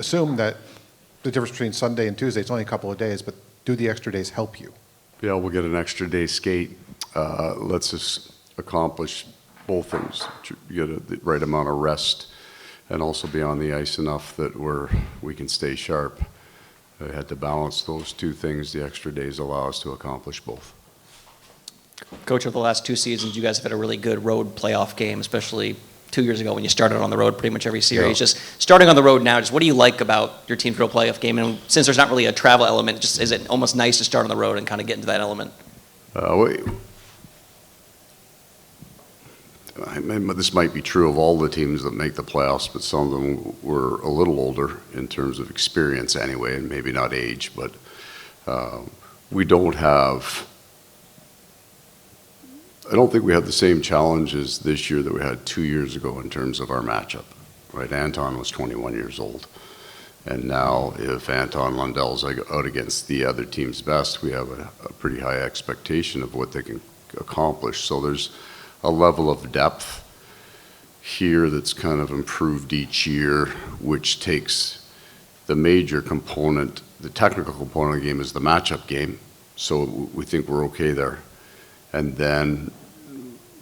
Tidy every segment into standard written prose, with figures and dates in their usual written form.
assume that the difference between Sunday and Tuesday is only a couple of days, but do the extra days help you? Yeah, we'll get an extra day skate. Lets us accomplish both things. You get the right amount of rest and also be on the ice enough that we can stay sharp. I had to balance those two things. The extra days allow us to accomplish both. Coach, over the last 2 seasons, you guys have had a really good road playoff game, especially 2 years ago when you started on the road pretty much every series. Yeah. Just starting on the road now, just what do you like about your team's road playoff game? And since there's not really a travel element, just is it almost nice to start on the road and kind of get into that element? This might be true of all the teams that make the playoffs, but some of them were a little older in terms of experience anyway, and maybe not age, but we don't have... I don't think we had the same challenges this year that we had 2 years ago in terms of our matchup, right? Anton was 21 years old. And now if Anton Lundell's out against the other team's best, we have a pretty high expectation of what they can accomplish. So there's a level of depth here that's kind of improved each year, which takes the major component, the technical component of the game is the matchup game. So we think we're okay there. And then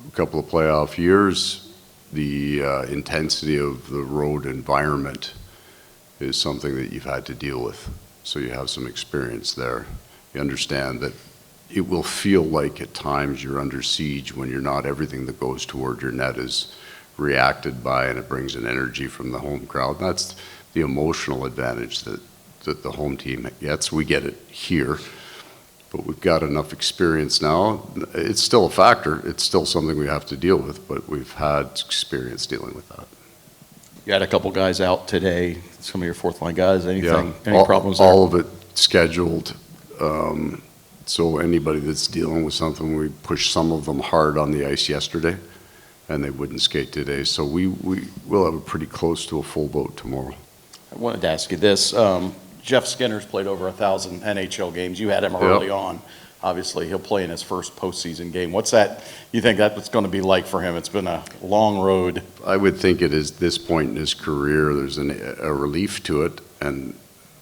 a couple of playoff years, the intensity of the road environment is something that you've had to deal with. So you have some experience there. You understand that it will feel like at times you're under siege when you're not everything that goes toward your net is reacted by, and it brings an energy from the home crowd. That's the emotional advantage that the home team gets. We get it here. But we've got enough experience now. It's still a factor. It's still something we have to deal with, but we've had experience dealing with that. You had a couple guys out today, some of your fourth line guys. Anything, Yeah. any problems there? All of it scheduled. So anybody that's dealing with something, we pushed some of them hard on the ice yesterday, and they wouldn't skate today. So we will have a pretty close to a full boat tomorrow. I wanted to ask you this. Jeff Skinner's played over 1,000 NHL games. You had him early on. Obviously, he'll play in his first postseason game. What's that? You think that's going to be like for him? It's been a long road. I would think at this point in his career, there's a relief to it and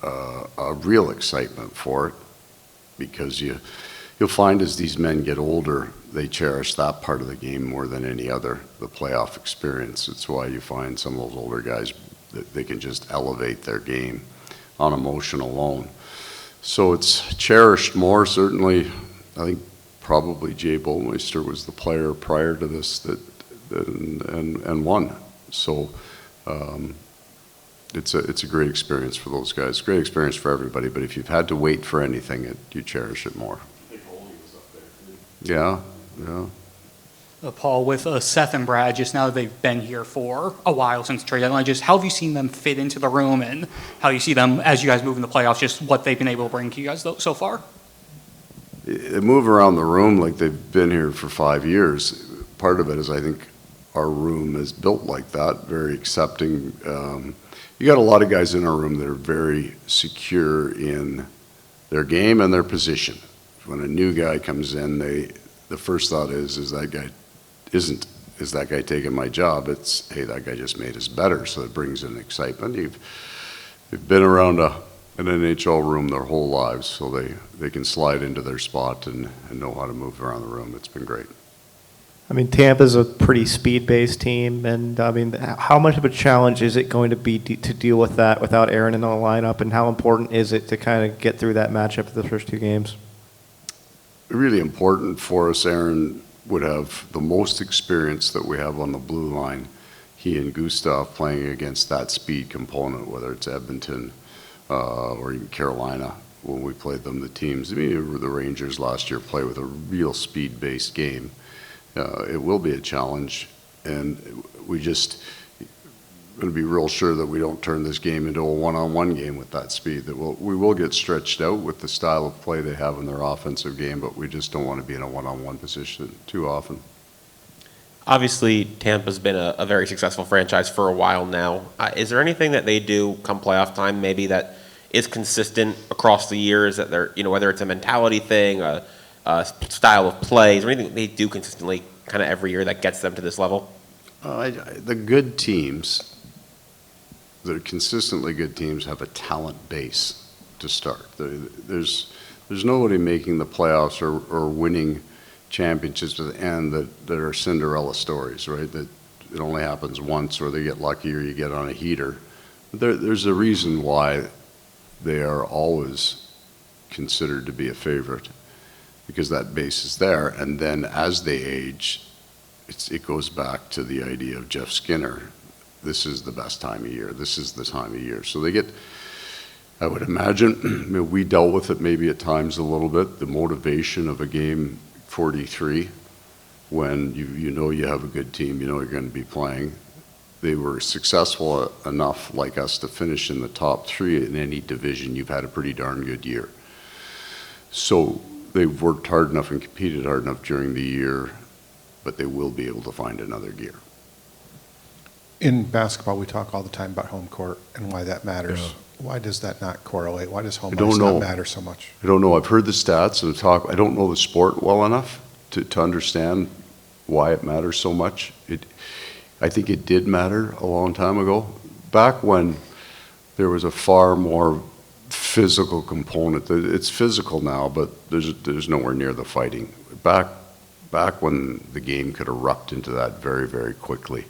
a real excitement for it, because you'll find as these men get older, they cherish that part of the game more than any other, the playoff experience. It's why you find some of those older guys that they can just elevate their game on emotion alone. So it's cherished more, certainly. I think probably Jay Bolmeister was the player prior to this and won. So it's a great experience for those guys, great experience for everybody, but if you've had to wait for anything, you cherish it more. I think Oli was up there too. Yeah. Paul, with Seth and Brad, just now that they've been here for a while since trade deadline, just how have you seen them fit into the room, and how you see them as you guys move in the playoffs, just what they've been able to bring to you guys so far? They move around the room like they've been here for 5 years. Part of it is I think our room is built like that, very accepting. You got a lot of guys in our room that are very secure in their game and their position. When a new guy comes in, the first thought is that guy taking my job? It's, hey, that guy just made us better, so it brings in excitement. They've been around an NHL room their whole lives, so they can slide into their spot and know how to move around the room. It's been great. I mean, Tampa's a pretty speed-based team, and I mean, how much of a challenge is it going to be to deal with that without Aaron in the lineup, and how important is it to kind of get through that matchup for the first 2 games? Really important for us. Aaron would have the most experience that we have on the blue line. He and Gustav playing against that speed component, whether it's Edmonton or even Carolina, when we played them, the teams. I mean, the Rangers last year play with a real speed-based game. It will be a challenge, and we just going to be real sure that we don't turn this game into a one-on-one game with that speed. That we will get stretched out with the style of play they have in their offensive game, but we just don't want to be in a one-on-one position too often. Obviously, Tampa's been a very successful franchise for a while now. Is there anything that they do come playoff time, maybe that is consistent across the years, that they're, whether it's a mentality thing, a style of play, is there anything they do consistently kind of every year that gets them to this level? The good teams the consistently good teams have a talent base to start. There's nobody making the playoffs or winning championships at the end that are Cinderella stories, right? That it only happens once, or they get lucky, or you get on a heater. There's a reason why they are always considered to be a favorite, because that base is there. And then as they age, it goes back to the idea of Jeff Skinner. This is the best time of year. This is the time of year. So they get, I would imagine, I mean, we dealt with it maybe at times a little bit, the motivation of a game 43, when you know you have a good team, you know you're going to be playing. They were successful enough, like us, to finish in the top 3 in any division. You've had a pretty darn good year. So they've worked hard enough and competed hard enough during the year, but they will be able to find another gear. In basketball, we talk all the time about home court and why that matters. Yeah. Why does that not correlate? Why does home I don't ice know. not matter so much? I don't know. I've heard the stats and the talk. I don't know the sport well enough to understand why it matters so much. I think it did matter a long time ago, back when there was a far more physical component. It's physical now, but there's nowhere near the fighting. Back when the game could erupt into that very, very quickly.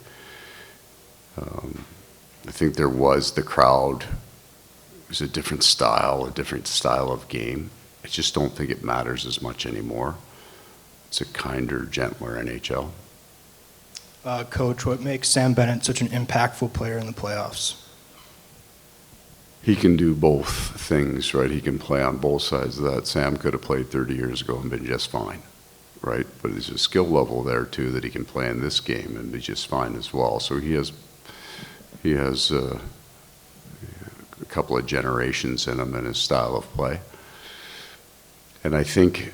I think there was the crowd. It was a different style of game. I just don't think it matters as much anymore. It's a kinder, gentler NHL. Coach, what makes Sam Bennett such an impactful player in the playoffs? He can do both things, right? He can play on both sides of that. Sam could have played 30 years ago and been just fine, right? But there's a skill level there too that he can play in this game and be just fine as well. So he has a couple of generations in him in his style of play. And I think,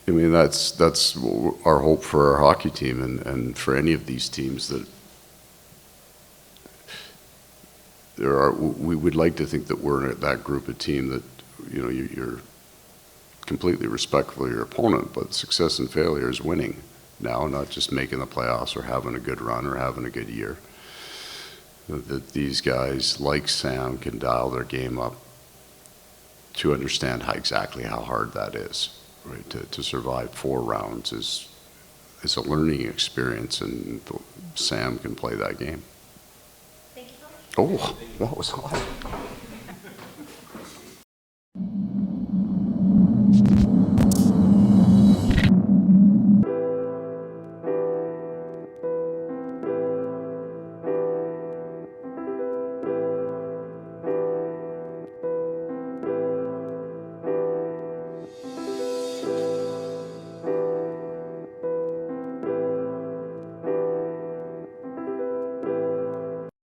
I mean, that's our hope for our hockey team and for any of these teams, that we would like to think that we're that group of team that, you know, you're completely respectful of your opponent, but success and failure is winning now, not just making the playoffs or having a good run or having a good year. That these guys like Sam can dial their game up to understand exactly how hard that is, right? To survive 4 rounds is a learning experience, and Sam can play that game. Thank you. Oh, that was hot.